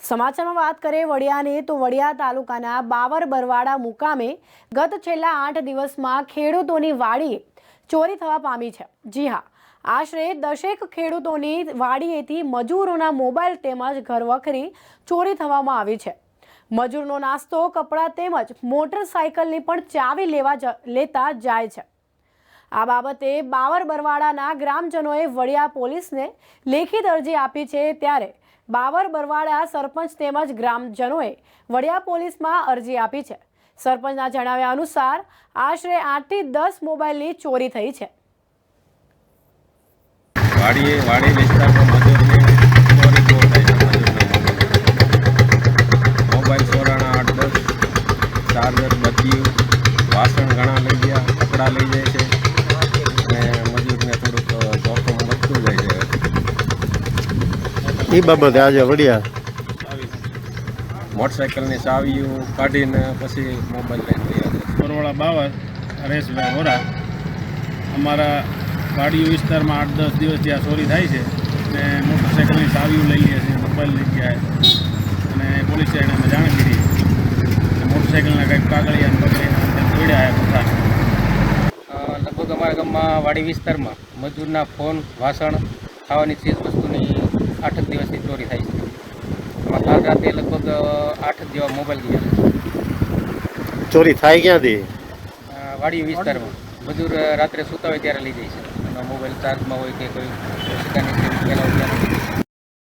સમાચારમાં વાત કરીએ વડિયાની તો વડિયા તાલુકાના બાવર બરવાડા મુકામે ગત છેલ્લા 8 દિવસમાં ખેડૂતોની વાડીએ ચોરી થવા પામી છે। જી હા, આશરે 10 ખેડૂતોની વાડીએથી મજૂરોના મોબાઈલ તેમજ ઘરવખરી ચોરી થવામાં આવી છે। મજૂરનો નાસ્તો, કપડાં તેમજ મોટરસાઇકલની પણ ચાવી લેતા જાય છે। આ બાબતે બાવર બરવાડાના ગ્રામજનોએ વડિયા પોલીસને લેખિત અરજી આપી છે। ત્યારે બાવર બરવાડા સરપંચ તેમજ ગ્રામજનોએ વડિયા પોલીસમાં અરજી આપી છે। સરપંચના જણાવ્યા અનુસાર આશરે 8 થી 10 મોબાઈલની ચોરી થઈ છે। વાડી વિસ્તારમાં મજૂરની ચોરી બહુ થાય છે। મોબાઈલ ચોરાણા 8-10, ચાર્જર, બત્તીઓ, વાસણ ઘણા લઈ ગયા, કપડાં લઈ જાય છે અને મજૂરને થોડુંક જોખમ વધતું જાય છે। એ બાબતે આજે વડિયા મોટરસાઇકલની ચાવીઓ કાઢીને પછી મોબાઈલ લઈને ગયા છે। બરવાડા બાવર હરેશભાઈ વોરા અમારા વાડીઓ વિસ્તારમાં 8-10 દિવસથી આ ચોરી થાય છે ને મોટરસાઇકલની ચાવીઓ લઈ લે છે, મોબાઈલ લઈ ગયા અને પોલીસ સ્ટેશને અમે જાણ કરી। મોટરસાઇકલના કંઈક કાગળિયા પકડીને તોડ્યા બધા। લગભગ અમારા ગામમાં વાડી વિસ્તારમાં મજૂરના ફોન, વાસણ, ખાવાની ચીજ વસ્તુની 8 દિવસથી ચોરી થાય છે। એમાં કાલ રાતે લગભગ 8 જેવા મોબાઈલ ગયા। ચોરી થાય ક્યાંથી? વાડી વિસ્તારમાં મજૂર રાત્રે સૂતા હોય ત્યારે લઈ જાય છે। એનો મોબાઈલ ચાર્જમાં હોય કે કોઈ સિક્કાની ચેન